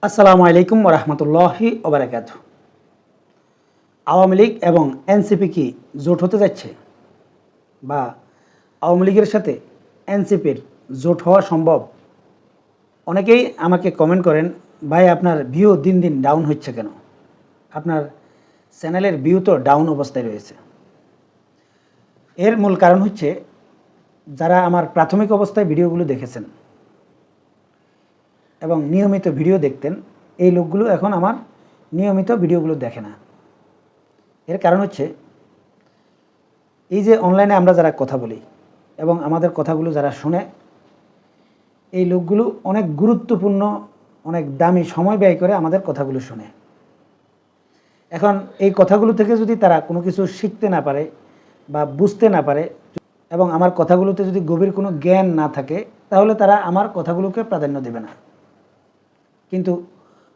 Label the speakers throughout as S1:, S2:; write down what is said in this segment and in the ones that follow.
S1: আসসালামু আলাইকুম ওরহমতুল্লাহি ওবারাকাতুহু। আওয়ামী লীগ এবং এনসিপি কি জোট হতে যাচ্ছে, বা আওয়ামী লীগের সাথে এনসিপির জোট হওয়া সম্ভব? অনেকেই আমাকে কমেন্ট করেন, ভাই আপনার ভিউ দিন দিন ডাউন হচ্ছে কেন? আপনার চ্যানেলের ভিউ তো ডাউন অবস্থায় রয়েছে। এর মূল কারণ হচ্ছে, যারা আমার প্রাথমিক অবস্থায় ভিডিওগুলো দেখেছেন এবং নিয়মিত ভিডিও দেখতেন, এই লোকগুলো এখন আমার নিয়মিত ভিডিওগুলো দেখে না। এর কারণ হচ্ছে, এই যে অনলাইনে আমরা যারা কথা বলি এবং আমাদের কথাগুলো যারা শুনে, এই লোকগুলো অনেক গুরুত্বপূর্ণ, অনেক দামি সময় ব্যয় করে আমাদের কথাগুলো শুনে। এখন এই কথাগুলো থেকে যদি তারা কোনো কিছু শিখতে না পারে বা বুঝতে না পারে, এবং আমার কথাগুলোতে যদি গভীর কোনো জ্ঞান না থাকে, তাহলে তারা আমার কথাগুলোকে প্রাধান্য দেবে না। কিন্তু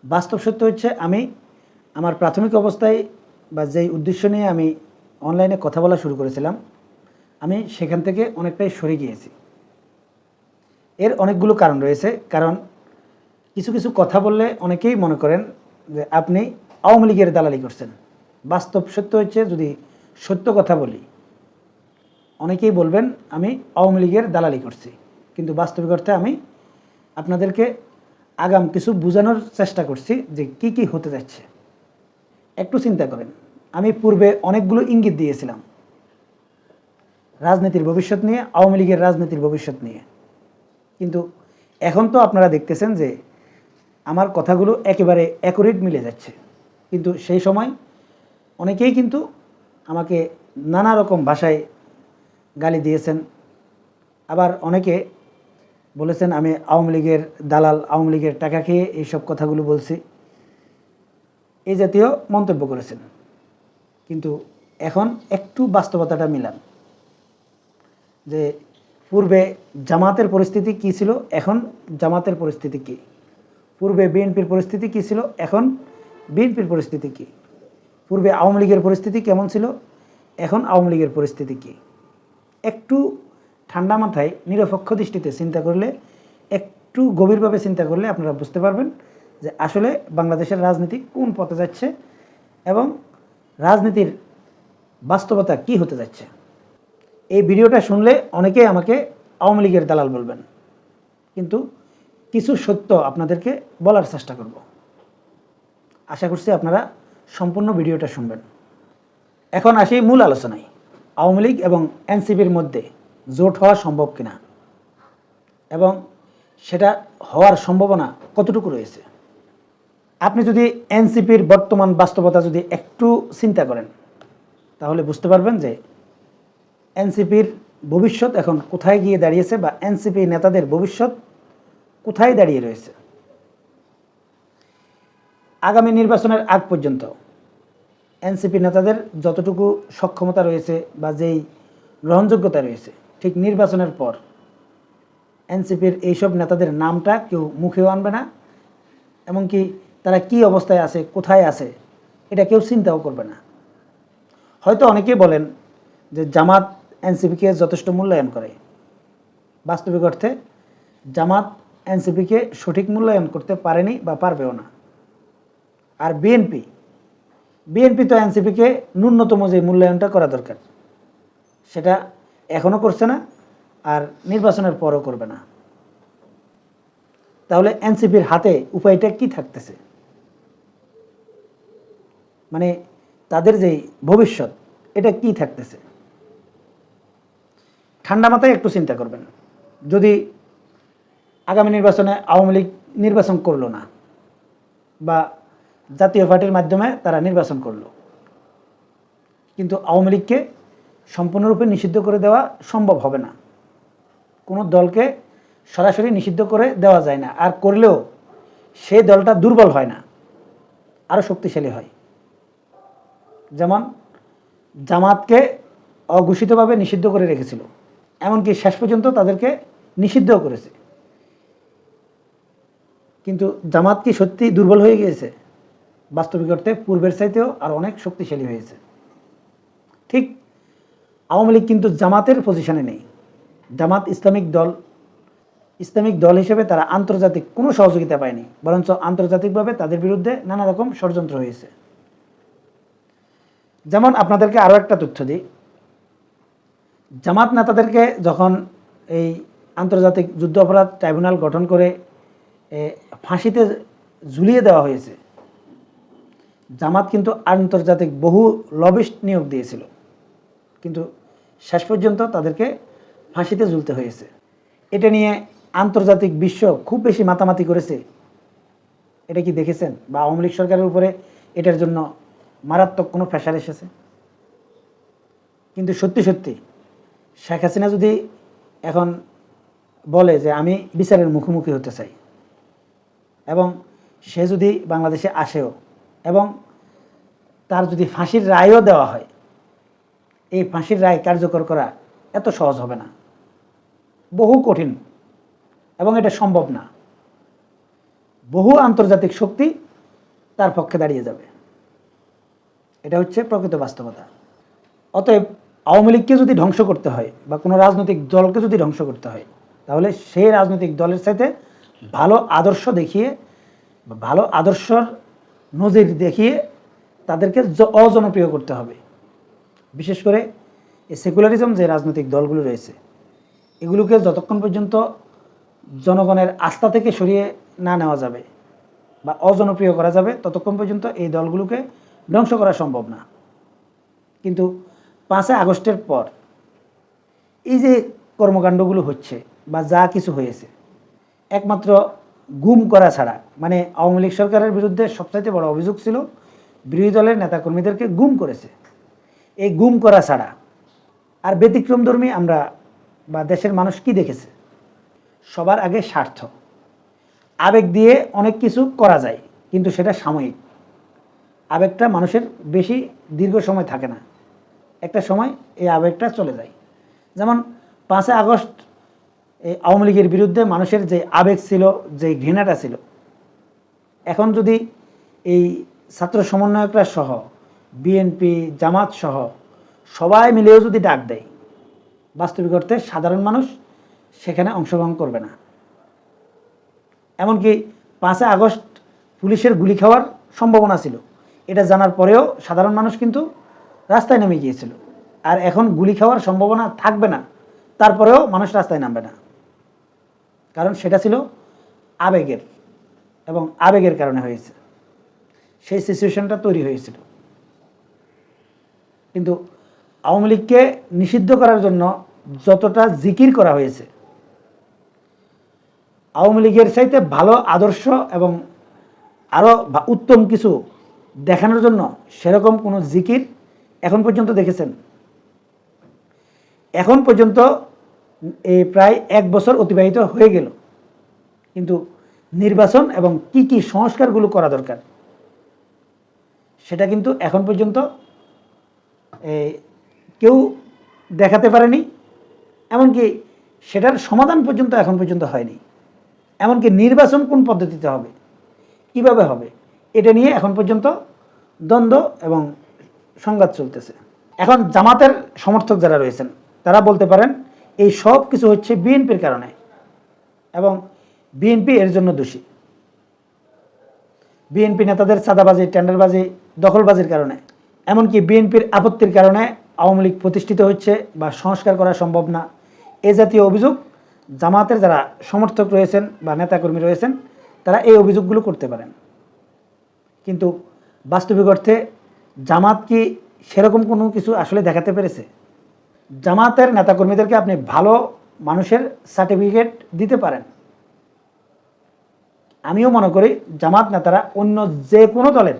S1: বাস্তব সত্য হচ্ছে, আমি আমার প্রাথমিক অবস্থায় বা যেই উদ্দেশ্য নিয়ে আমি অনলাইনে কথা বলা শুরু করেছিলাম, আমি সেখান থেকে অনেকটাই সরে গিয়েছি। এর অনেকগুলো কারণ রয়েছে। কারণ কিছু কিছু কথা বললে অনেকেই মনে করেন যে আপনি আওয়ামী লীগের দালালি করছেন। বাস্তব সত্য হচ্ছে, যদি সত্য কথা বলি, অনেকেই বলবেন আমি আওয়ামী লীগের দালালি করছি, কিন্তু বাস্তবিক অর্থে আমি আপনাদেরকে আগাম কিছু বোঝানোর চেষ্টা করছি যে কি কি হতে যাচ্ছে। একটু চিন্তা করেন, আমি পূর্বে অনেকগুলো ইঙ্গিত দিয়েছিলাম রাজনীতির ভবিষ্যৎ নিয়ে, আওয়ামী লীগের রাজনীতির ভবিষ্যৎ নিয়ে, কিন্তু এখন তো আপনারা দেখতেছেন যে আমার কথাগুলো একেবারে অ্যাকুরেট মিলে যাচ্ছে। কিন্তু সেই সময় অনেকেই কিন্তু আমাকে নানা রকম ভাষায় গালি দিয়েছেন। আবার অনেকে বলেছেন আমি আওয়ামী লীগের দালাল, আওয়ামী লীগের টাকা খেয়ে এইসব কথাগুলো বলছি, এই জাতীয় মন্তব্য করেছেন। কিন্তু এখন একটু বাস্তবতাটা মিলান, যে পূর্বে জামাতের পরিস্থিতি কী ছিল, এখন জামাতের পরিস্থিতি কী? পূর্বে বিএনপির পরিস্থিতি কী ছিল, এখন বিএনপির পরিস্থিতি কী? পূর্বে আওয়ামী লীগের পরিস্থিতি কেমন ছিল, এখন আওয়ামী লীগের পরিস্থিতি কী? একটু ঠান্ডা মাথায় নিরপেক্ষ দৃষ্টিতে চিন্তা করলে, একটু গভীরভাবে চিন্তা করলে আপনারা বুঝতে পারবেন যে আসলে বাংলাদেশের রাজনীতি কোন পথে যাচ্ছে এবং রাজনীতির বাস্তবতা কি হতে যাচ্ছে। এই ভিডিওটা শুনলে অনেকেই আমাকে আওয়ামী লীগের দালাল বলবেন, কিন্তু কিছু সত্য আপনাদেরকে বলার চেষ্টা করব। আশা করছি আপনারা সম্পূর্ণ ভিডিওটা শুনবেন। এখন আসি মূল আলোচনায়, আওয়ামী লীগ এবং এনসিপির মধ্যে জোট হওয়া সম্ভব কিনা এবং সেটা হওয়ার সম্ভাবনা কতটুকু রয়েছে। আপনি যদি এনসিপির বর্তমান বাস্তবতা যদি একটু চিন্তা করেন, তাহলে বুঝতে পারবেন যে এনসিপির ভবিষ্যৎ এখন কোথায় গিয়ে দাঁড়িয়েছে, বা এনসিপি নেতাদের ভবিষ্যৎ কোথায় দাঁড়িয়ে রয়েছে। আগামী নির্বাচনের আগ পর্যন্ত এনসিপি নেতাদের যতটুকু সক্ষমতা রয়েছে বা যেই গ্রহণযোগ্যতা রয়েছে, ঠিক নির্বাচনের পর এনসিপির এইসব নেতাদের নামটা কেউ মুখেও আনবে না, এমনকি তারা কি অবস্থায় আছে, কোথায় আছে, এটা কেউ চিন্তাও করবে না। হয়তো অনেকেই বলেন যে জামাত এনসিপিকে যথেষ্ট মূল্যায়ন করে। বাস্তবিক অর্থে জামাত এনসিপিকে সঠিক মূল্যায়ন করতে পারেনি বা পারবেও না। আর বিএনপি তো এনসিপিকে ন্যূনতম যে মূল্যায়নটা করা দরকার, সেটা এখনও করছে না, আর নির্বাচনের পরও করবে না। তাহলে এনসিপির হাতে উপায়টা কি থাকতেছে? মানে তাদের যেই ভবিষ্যৎ, এটা কি থাকতেছে? ঠান্ডা মাথায় একটু চিন্তা করবেন। যদি আগামী নির্বাচনে আওয়ামী লীগ নির্বাচন করলো না, বা জাতীয় পার্টির মাধ্যমে তারা নির্বাচন করলো, কিন্তু আওয়ামী লীগকে সম্পূর্ণরূপে নিষিদ্ধ করে দেওয়া সম্ভব হবে না। কোনো দলকে সরাসরি নিষিদ্ধ করে দেওয়া যায় না, আর করলেও সেই দলটা দুর্বল হয় না, আরও শক্তিশালী হয়। যেমন জামাতকে অঘোষিতভাবে নিষিদ্ধ করে রেখেছিল, এমনকি শেষ পর্যন্ত তাদেরকে নিষিদ্ধও করেছে। কিন্তু জামাত কি সত্যি দুর্বল হয়ে গিয়েছে? বাস্তবিক অর্থে পূর্বের চাইতেও আর অনেক শক্তিশালী হয়েছে। ঠিক আওয়ামী লীগ কিন্তু জামাতের পজিশনে নেই। জামাত ইসলামিক দল, ইসলামিক দল হিসেবে তারা আন্তর্জাতিক কোনো সহযোগিতা পায়নি, বরঞ্চ আন্তর্জাতিকভাবে তাদের বিরুদ্ধে নানা রকম ষড়যন্ত্র হয়েছে। যেমন আপনাদেরকে আরও একটা তথ্য দিই, জামাত নেতাদেরকে যখন এই আন্তর্জাতিক যুদ্ধ অপরাধ ট্রাইব্যুনাল গঠন করে ফাঁসিতে ঝুলিয়ে দেওয়া হয়েছে, জামাত কিন্তু আন্তর্জাতিক বহু লবিস্ট নিয়োগ দিয়েছিল, কিন্তু শেষ পর্যন্ত তাদেরকে ফাঁসিতে ঝুলতে হয়েছে। এটা নিয়ে আন্তর্জাতিক বিশ্ব খুব বেশি মাতামাতি করেছে। এটা কি দেখেছেন? বা আওয়ামী লীগ সরকারের উপরে এটার জন্য মারাত্মক কোনো প্রেশার এসেছে? কিন্তু সত্যি সত্যি শেখ হাসিনা যদি এখন বলে যে আমি বিচারের মুখোমুখি হতে চাই, এবং সে যদি বাংলাদেশে আসেও এবং তার যদি ফাঁসির রায়ও দেওয়া হয়, এই ফাঁসির রায় কার্যকর করা এত সহজ হবে না, বহু কঠিন, এবং এটা সম্ভব না। বহু আন্তর্জাতিক শক্তি তার পক্ষে দাঁড়িয়ে যাবে। এটা হচ্ছে প্রকৃত বাস্তবতা। অতএব আওয়ামী লীগকে যদি ধ্বংস করতে হয় বা কোনো রাজনৈতিক দলকে যদি ধ্বংস করতে হয়, তাহলে সেই রাজনৈতিক দলের সাথে ভালো আদর্শ দেখিয়ে, ভালো আদর্শর নজির দেখিয়ে তাদেরকে অজনপ্রিয় করতে হবে। বিশেষ করে এই সেকুলারিজম যে রাজনৈতিক দলগুলো রয়েছে, এগুলোকে যতক্ষণ পর্যন্ত জনগণের আস্থা থেকে সরিয়ে না নেওয়া যাবে বা অজনপ্রিয় করা যাবে, ততক্ষণ পর্যন্ত এই দলগুলোকে ধ্বংস করা সম্ভব না। কিন্তু 5 আগস্টের পর এই যে কর্মকাণ্ডগুলো হচ্ছে বা যা কিছু হয়েছে, একমাত্র গুম করা ছাড়া, মানে আওয়ামী লীগ সরকারের বিরুদ্ধে সবচাইতে বড় অভিযোগ ছিল বিরোধী দলের নেতাকর্মীদেরকে গুম করেছে। এই গুম করা ছাড়া আর ব্যতিক্রমধর্মী আমরা বা দেশের মানুষ কি দেখেছে? সবার আগে স্বার্থ, আবেগ দিয়ে অনেক কিছু করা যায়, কিন্তু সেটা সাময়িক। আবেগটা মানুষের বেশি দীর্ঘ সময় থাকে না, একটা সময় এই আবেগটা চলে যায়। যেমন 5 আগস্ট এই আওয়ামী লীগের বিরুদ্ধে মানুষের যে আবেগ ছিল, যে ঘৃণাটা ছিল, এখন যদি এই ছাত্র সমন্বয়করা সহ বিএনপি, জামাত সহ সবাই মিলেও যদি ডাক দেয়, বাস্তবিক অর্থে সাধারণ মানুষ সেখানে অংশগ্রহণ করবে না। এমনকি 5 আগস্ট পুলিশের গুলি খাওয়ার সম্ভাবনা ছিল, এটা জানার পরেও সাধারণ মানুষ কিন্তু রাস্তায় নেমে গিয়েছিল। আর এখন গুলি খাওয়ার সম্ভাবনা থাকবে না, তারপরেও মানুষ রাস্তায় নামবে না, কারণ সেটা ছিল আবেগের, এবং আবেগের কারণে হয়েছে, সেই সিচুয়েশনটা তৈরি হয়েছিল। কিন্তু আওয়ামী লীগকে নিষিদ্ধ করার জন্য যতটা জিকির করা হয়েছে, আওয়ামী লীগের চাইতে ভালো আদর্শ এবং আরও উত্তম কিছু দেখানোর জন্য সেরকম কোনো জিকির এখন পর্যন্ত দেখেছেন? এখন পর্যন্ত এই প্রায় 1 বছর অতিবাহিত হয়ে গেল, কিন্তু নির্বাচন এবং কি কি সংস্কারগুলো করা দরকার সেটা কিন্তু এখন পর্যন্ত কেউ দেখাতে পারেনি। এমনকি সেটার সমাধান পর্যন্ত এখন পর্যন্ত হয়নি। এমনকি নির্বাচন কোন পদ্ধতিতে হবে, কিভাবে হবে, এটা নিয়ে এখন পর্যন্ত দ্বন্দ্ব এবং সংঘাত চলতেছে। এখন জামাতের সমর্থক যারা রয়েছেন তারা বলতে পারেন এই সব কিছু হচ্ছে বিএনপির কারণে, এবং বিএনপি এর জন্য দোষী। বিএনপি নেতাদের চাঁদাবাজি, টেন্ডারবাজি, দখলবাজির কারণে, এমনকি বিএনপির আপত্তির কারণে আওয়ামী লীগ প্রতিষ্ঠিত হচ্ছে বা সংস্কার করা সম্ভব না, এ জাতীয় অভিযোগ জামাতের যারা সমর্থক রয়েছেন বা নেতাকর্মী রয়েছেন তারা এই অভিযোগগুলো করতে পারেন। কিন্তু বাস্তবিক অর্থে জামাত কি সেরকম কোনো কিছু আসলে দেখাতে পেরেছে? জামাতের নেতাকর্মীদেরকে আপনি ভালো মানুষের সার্টিফিকেট দিতে পারেন। আমিও মনে করি জামাত নেতারা অন্য যে কোনো দলের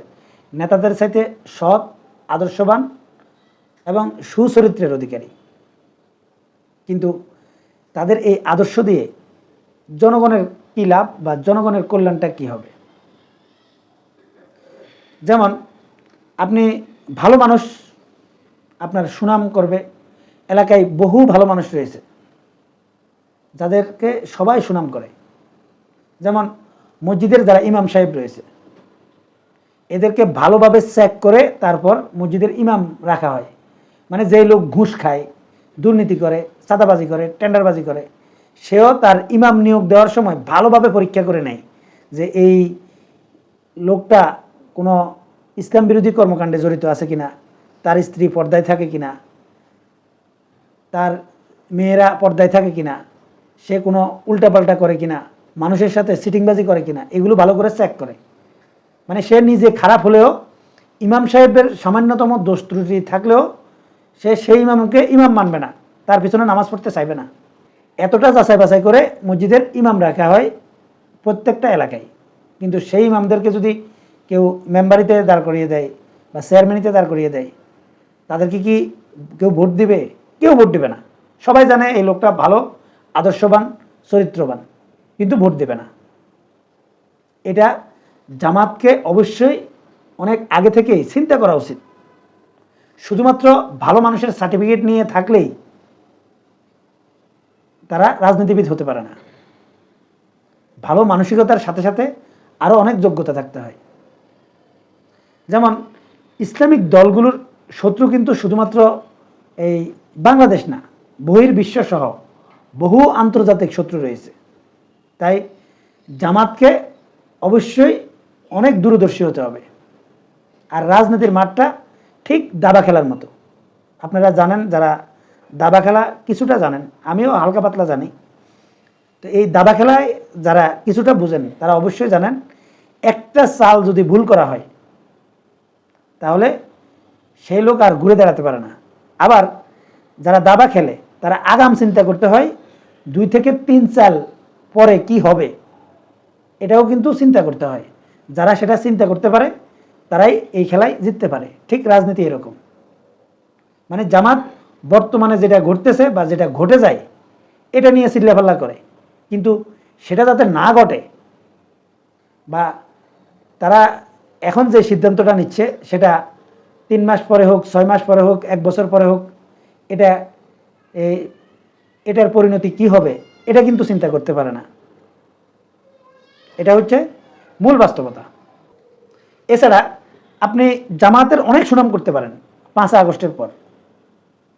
S1: নেতাদের সাথে সৎ, আদর্শবান এবং সুচরিত্রের অধিকারী, কিন্তু তাদের এই আদর্শ দিয়ে জনগণের কী লাভ বা জনগণের কল্যাণটা কী হবে? যেমন আপনি ভালো মানুষ, আপনার সুনাম করবে, এলাকায় বহু ভালো মানুষ রয়েছে যাদেরকে সবাই সুনাম করে। যেমন মসজিদের যারা ইমাম সাহেব রয়েছে, এদেরকে ভালোভাবে চেক করে তারপর মসজিদের ইমাম রাখা হয়। মানে যে লোক ঘুষ খায়, দুর্নীতি করে, চাঁদাবাজি করে, টেন্ডারবাজি করে, সেও তার ইমাম নিয়োগ দেওয়ার সময় ভালোভাবে পরীক্ষা করে নেয় যে এই লোকটা কোনো ইসলাম বিরোধী কর্মকাণ্ডে জড়িত আছে কিনা, তার স্ত্রী পর্দায় থাকে কিনা, তার মেয়েরা পর্দায় থাকে কিনা, সে কোনো উল্টাপাল্টা করে কিনা, মানুষের সাথে সিটিংবাজি করে কিনা, এগুলো ভালো করে চেক করে। মানে সে নিজে খারাপ হলেও ইমাম সাহেবের সামান্যতম দোষ ত্রুটি থাকলেও সে সেই ইমামকে ইমাম মানবে না, তার পিছনে নামাজ পড়তে চাইবে না। এতটা যাচাই বাছাই করে মসজিদের ইমাম রাখা হয় প্রত্যেকটা এলাকায়। কিন্তু সেই ইমামদেরকে যদি কেউ মেম্বারিতে দাঁড় করিয়ে দেয় বা চেয়ারম্যানিতে দাঁড় করিয়ে দেয়, তাদেরকে কি কেউ ভোট দিবে? কেউ ভোট দিবে না। সবাই জানে এই লোকটা ভালো, আদর্শবান, চরিত্রবান, কিন্তু ভোট দেবে না। এটা জামাতকে অবশ্যই অনেক আগে থেকেই চিন্তা করা উচিত। শুধুমাত্র ভালো মানুষের সার্টিফিকেট নিয়ে থাকলেই তারা রাজনীতিবিদ হতে পারে না। ভালো মানসিকতার সাথে সাথে আরও অনেক যোগ্যতা থাকতে হয়। যেমন ইসলামিক দলগুলোর শত্রু কিন্তু শুধুমাত্র এই বাংলাদেশ না, বহির্বিশ্বসহ বহু আন্তর্জাতিক শত্রু রয়েছে। তাই জামাতকে অবশ্যই অনেক দূরদর্শী হতে হবে। আর রাজনীতির মাঠটা ঠিক দাবা খেলার মতো। আপনারা জানেন, যারা দাবা খেলা কিছুটা জানেন, আমিও হালকা পাতলা জানি। তো এই দাবা খেলায় যারা কিছুটা বুঝেন তারা অবশ্যই জানেন, একটা চাল যদি ভুল করা হয় তাহলে সেই লোক আর ঘুরে দাঁড়াতে পারে না। আবার যারা দাবা খেলে তারা আগাম চিন্তা করতে হয়, 2 থেকে 3 চাল পরে কি হবে এটাও কিন্তু চিন্তা করতে হয়। যারা সেটা চিন্তা করতে পারে তারাই এই খেলায় জিততে পারে। ঠিক রাজনীতি এরকম। মানে জামাত বর্তমানে যেটা ঘটতেছে বা যেটা ঘটে যায় এটা নিয়ে চিল্লাপাল্লা করে, কিন্তু সেটা যাতে না ঘটে, বা তারা এখন যে সিদ্ধান্তটা নিচ্ছে সেটা 3 মাস পরে হোক, 6 মাস পরে হোক, 1 বছর পরে হোক, এটার পরিণতি কি হবে এটা কিন্তু চিন্তা করতে পারে না। এটা হচ্ছে মূল বাস্তবতা। এছাড়া আপনি জামাতের অনেক সুনাম করতে পারেন 5 আগস্টের পর।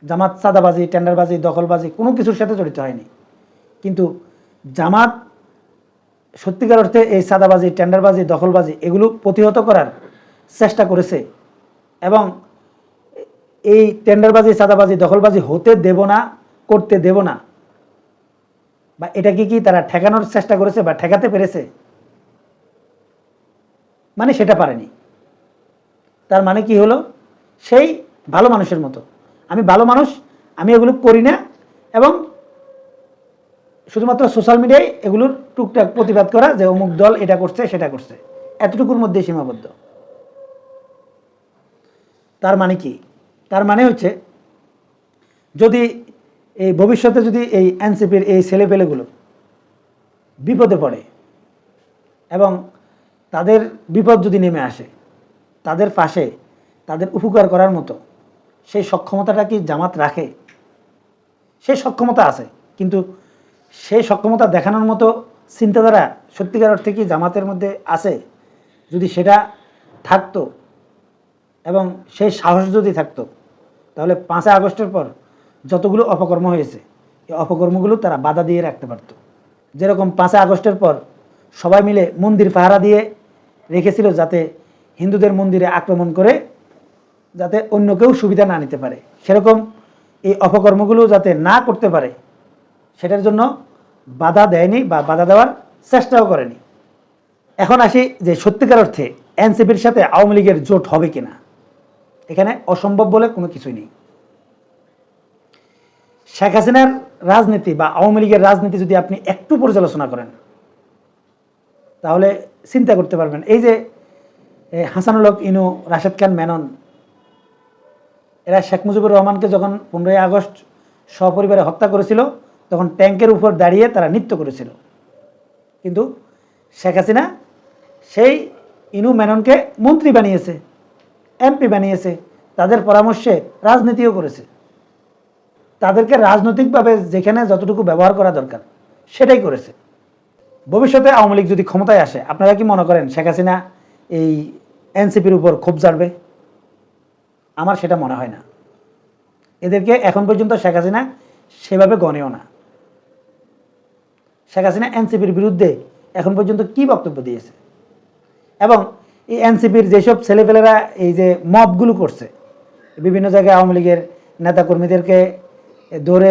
S1: জামাত চাঁদাবাজি, টেন্ডারবাজি, দখলবাজি কোনো কিছুর সাথে জড়িত হয়নি। কিন্তু জামাত সত্যিকার অর্থে এই চাঁদাবাজি, টেন্ডারবাজি, দখলবাজি এগুলো প্রতিহত করার চেষ্টা করেছে, এবং এই টেন্ডারবাজি, চাঁদাবাজি, দখলবাজি হতে দেব না, করতে দেব না, বা এটাকে কি তারা ঠেকানোর চেষ্টা করেছে বা ঠেকাতে পেরেছে? মানে সেটা পারেনি। তার মানে কি হলো? সেই ভালো মানুষের মতো, আমি ভালো মানুষ, আমি এগুলো করি না, এবং শুধুমাত্র সোশ্যাল মিডিয়ায় এগুলোর টুকটাক প্রতিবাদ করা যে অমুক দল এটা করছে সেটা করছে, এতটুকুর মধ্যে সীমাবদ্ধ। তার মানে কি? তার মানে হচ্ছে যদি এই ভবিষ্যতে যদি এই এনসিপির এই ছেলেপেলেগুলো বিপদে পড়ে এবং তাদের বিপদ যদি নেমে আসে, তাদের পাশে তাদের উপকার করার মতো সেই সক্ষমতাটা কি জামাত রাখে? সেই সক্ষমতা আছে, কিন্তু সেই সক্ষমতা দেখানোর মতো চিন্তাধারা সত্যিকার অর্থে কি জামাতের মধ্যে আছে? যদি সেটা থাকতো এবং সেই সাহস যদি থাকতো, তাহলে 5 আগস্টের পর যতগুলো অপকর্ম হয়েছে এই অপকর্মগুলো তারা বাধা দিয়ে রাখতে পারত। যেরকম 5 আগস্টের পর সবাই মিলে মন্দির পাহারা দিয়ে রেখেছিল যাতে হিন্দুদের মন্দিরে আক্রমণ করে যাতে অন্য কেউ সুবিধা না নিতে পারে, সেরকম এই অপকর্মগুলো যাতে না করতে পারে সেটার জন্য বাধা দেয়নি বা বাধা দেওয়ার চেষ্টাও করেনি। এখন আসি যে সত্যিকার অর্থে এনসিপির সাথে আওয়ামী লীগের জোট হবে কিনা। এখানে অসম্ভব বলে কোনো কিছুই নেই। শেখ হাসিনার রাজনীতি বা আওয়ামী লীগের রাজনীতি যদি আপনি একটু পর্যালোচনা করেন তাহলে চিন্তা করতে পারবেন। এই যে হাসানুল হক ইনু, রাশেদ খান মেনন, এরা শেখ মুজিবুর রহমানকে যখন 15 আগস্ট সপরিবারে হত্যা করেছিল তখন ট্যাঙ্কের উপর দাঁড়িয়ে তারা নৃত্য করেছিল, কিন্তু শেখ হাসিনা সেই ইনু মেননকে মন্ত্রী বানিয়েছে, এমপি বানিয়েছে, তাদের পরামর্শে রাজনীতিও করেছে। তাদেরকে রাজনৈতিকভাবে যেখানে যতটুকু ব্যবহার করা দরকার সেটাই করেছে। ভবিষ্যতে আওয়ামী লীগ যদি ক্ষমতায় আসে, আপনারা কি মনে করেন শেখ হাসিনা এই এনসিপির উপর ক্ষোভ ঝাড়বে? আমার সেটা মনে হয় না। এদেরকে এখন পর্যন্ত শেখ হাসিনা সেভাবে গণেও না। শেখ হাসিনা এনসিপির বিরুদ্ধে এখন পর্যন্ত কি বক্তব্য দিয়েছে, এবং এই এনসিপির যেসব ছেলেপেলেরা এই যে মবগুলো করছে, বিভিন্ন জায়গায় আওয়ামী লীগের নেতাকর্মীদেরকে ধরে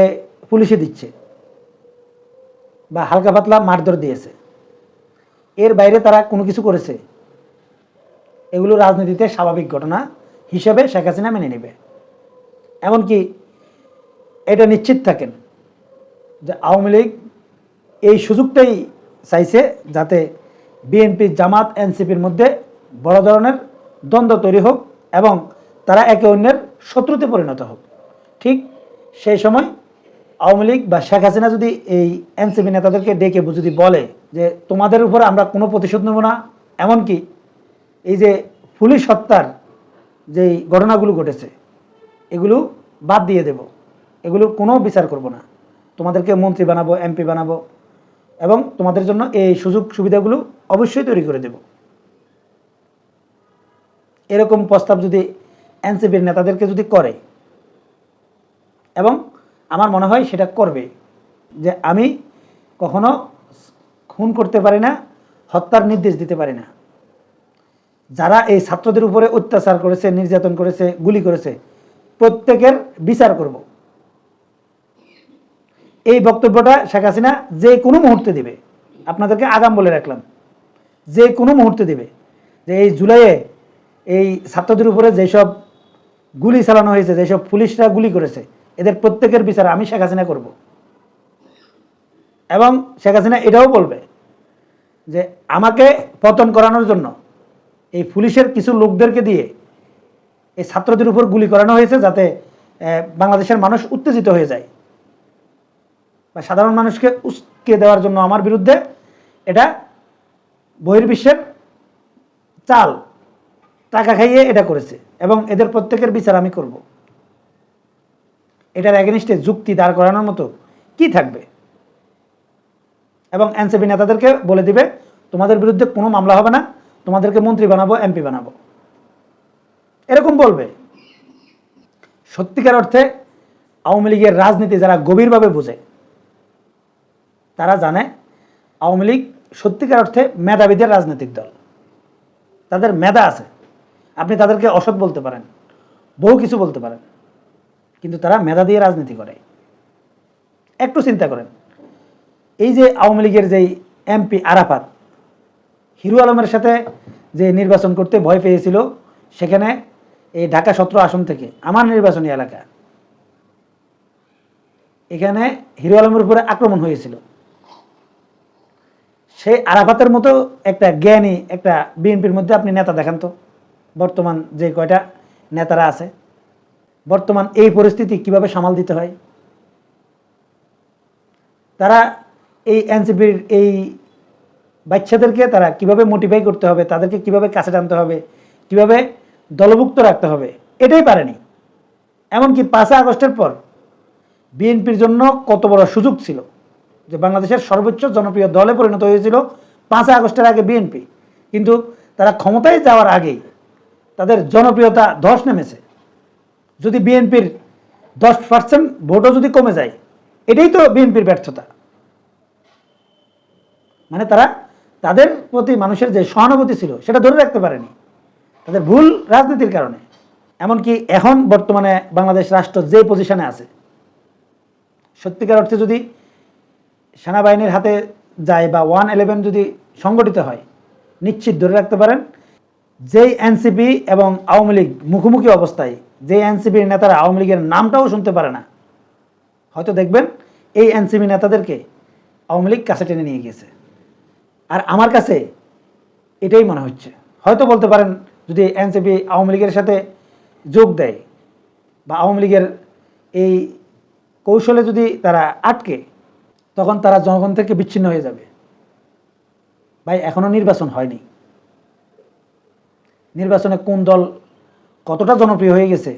S1: পুলিশে দিচ্ছে বা হালকা পাতলা মারধর দিয়েছে, এর বাইরে তারা কোনো কিছু করেছে? এগুলো রাজনীতিতে স্বাভাবিক ঘটনা হিসেবে শেখ হাসিনা মেনে নেবে। এমনকি এটা নিশ্চিত থাকেন যে আওয়ামী লীগ এই সুযোগটাই চাইছে যাতে বিএনপি, জামাত, এনসিপির মধ্যে বড় ধরনের দ্বন্দ্ব তৈরি হোক এবং তারা একে অন্যের শত্রুতে পরিণত হোক। ঠিক সেই সময় আওয়ামী লীগ বা শেখ হাসিনা যদি এই এনসিপি নেতাদেরকে ডেকে যদি বলে যে তোমাদের উপর আমরা কোনো প্রতিশোধ নেব না, এমনকি এই যে পুলিশ হত্যার যেই ঘটনাগুলো ঘটেছে এগুলো বাদ দিয়ে দেব, এগুলোর কোনো বিচার করব না, তোমাদেরকে মন্ত্রী বানাবো, এমপি বানাবো এবং তোমাদের জন্য এই সুযোগ সুবিধাগুলো অবশ্যই তৈরি করে দেব, এরকম প্রস্তাব যদি এনসিপির নেতাদেরকে যদি করে, এবং আমার মনে হয় সেটা করবে, যে আমি কখনো খুন করতে পারি না, হত্যার নির্দেশ দিতে পারি না, যারা এই ছাত্রদের উপরে অত্যাচার করেছে, নির্যাতন করেছে, গুলি করেছে প্রত্যেকের বিচার করব, এই বক্তব্যটা শেখ হাসিনা যে কোনো মুহূর্তে দিবে। আপনাদেরকে আগাম বলে রাখলাম, যে কোনো মুহূর্তে দিবে যে এই জুলাইয়ে এই ছাত্রদের উপরে যেসব গুলি চালানো হয়েছে, যেসব পুলিশরা গুলি করেছে, এদের প্রত্যেকের বিচার আমি শেখ হাসিনা করব। এবং শেখ হাসিনা এটাও বলবে যে আমাকে পতন করানোর জন্য এই পুলিশের কিছু লোকদেরকে দিয়ে এই ছাত্রদের উপর গুলি করানো হয়েছে, যাতে বাংলাদেশের মানুষ উত্তেজিত হয়ে যায় বা সাধারণ মানুষকে উস্কে দেওয়ার জন্য আমার বিরুদ্ধে এটা বহির্বিশ্বের চাল, টাকা খাইয়ে এটা করেছে এবং এদের প্রত্যেকের বিচার আমি করব। এটার এগেনিস্টে যুক্তি দাঁড় করানোর মতো কি থাকবে? এবং এনসিপি নেতাদেরকে বলে দিবে তোমাদের বিরুদ্ধে কোনো মামলা হবে না, তোমাদেরকে মন্ত্রী বানাবো, এমপি বানাবো, এরকম বলবে। সত্যিকার অর্থে আওয়ামী লীগের রাজনীতি যারা গভীরভাবে বোঝে তারা জানে আওয়ামী লীগ সত্যিকার অর্থে মেধাবীদের রাজনৈতিক দল, তাদের মেধা আছে, আপনি তাদেরকে অসৎ বলতে পারেন, বহু কিছু বলতে পারেন, কিন্তু তারা মেধা দিয়ে রাজনীতি করে। একটু চিন্তা করেন, এই যে আওয়ামী লীগের যেই এমপি আরাফাত হিরো আলমের সাথে যে নির্বাচন করতে ভয় পেয়েছিল, সেখানে এই ঢাকা 17 আসন থেকে আমার নির্বাচনী এলাকা, এখানে হিরো আলমের উপরে আক্রমণ হয়েছিল। সেই আরাফাতের মতো একটা জ্ঞানী একটা বিএনপির মধ্যে আপনি নেতা দেখান তো, বর্তমান যে কয়টা নেতারা আছে, বর্তমান এই পরিস্থিতি কিভাবে সামাল দিতে হয়, তারা এই এনসিপির এই বাচ্চাদেরকে তারা কিভাবে মোটিফাই করতে হবে, তাদেরকে কিভাবে কাছে টানতে হবে, কিভাবে দলভুক্ত রাখতে হবে, এটাই পারেনি। এমনকি 5 আগস্টের পর বিএনপির জন্য কত বড় সুযোগ ছিল যে বাংলাদেশের সর্বোচ্চ জনপ্রিয় দলে পরিণত হয়েছিল 5 আগস্টের আগে বিএনপি, কিন্তু তারা ক্ষমতায় যাওয়ার আগেই তাদের জনপ্রিয়তা ধস নেমেছে। যদি বিএনপির 10% ভোটও যদি কমে যায়, এটাই তো বিএনপির ব্যর্থতা। মানে তারা তাদের প্রতি মানুষের যে সহানুভূতি ছিল সেটা ধরে রাখতে পারেনি, তাদের ভুল রাজনীতির কারণে। এমনকি এখন বর্তমানে বাংলাদেশ রাষ্ট্র যে পজিশনে আছে, সত্যিকার অর্থে যদি সেনাবাহিনীর হাতে যায় বা 111 যদি সংগঠিত হয়, নিশ্চিত ধরে রাখতে পারেন যেই এনসিপি এবং আওয়ামী লীগ মুখোমুখি অবস্থায়, যে এনসিপির নেতারা আওয়ামী লীগের নামটাও শুনতে পারে না, হয়তো দেখবেন এই এনসিপি নেতাদেরকে আওয়ামী লীগ কাছে টেনে নিয়ে গেছে। আর আমার কাছে এটাই মনে হচ্ছে। হয়তো বলতে পারেন যদি এনসিপি আওয়ামী লীগের সাথে যোগ দেয় বা আওয়ামী লীগের এই কৌশলে যদি তারা আটকে, তখন তারা জনগণ থেকে বিচ্ছিন্ন হয়ে যাবে। ভাই, এখনো নির্বাচন হয়নি, নির্বাচনে কোন দল কতটা জনপ্রিয় হয়ে গেছে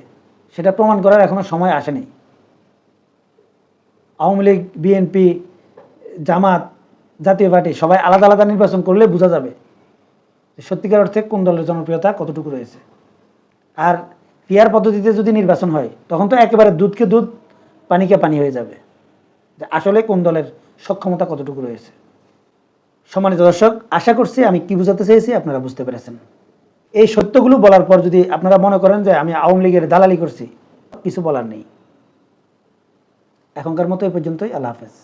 S1: সেটা প্রমাণ করার এখনো সময় আসেনি। আওয়ামী লীগ, বিএনপি, জামাত, জাতীয় পার্টি সবাই আলাদা আলাদা নির্বাচন করলে বোঝা যাবে সত্যিকার অর্থে কোন দলের জনপ্রিয়তা কতটুকু রয়েছে। আর পিয়ার পদ্ধতিতে যদি নির্বাচন হয়, তখন তো একেবারে দুধকে দুধ, পানিকে পানি হয়ে যাবে যে আসলে কোন দলের সক্ষমতা কতটুকু রয়েছে। সম্মানিত দর্শক, আশা করছি আমি কি বোঝাতে চেয়েছি আপনারা বুঝতে পেরেছেন। এই সত্যগুলো বলার পর যদি আপনারা মনে করেন যে আমি আওয়ামী লীগের দালালি করছি, কিছু বলার নেই। এখনকার মতো এই পর্যন্তই। আল্লাহ হাফেজ।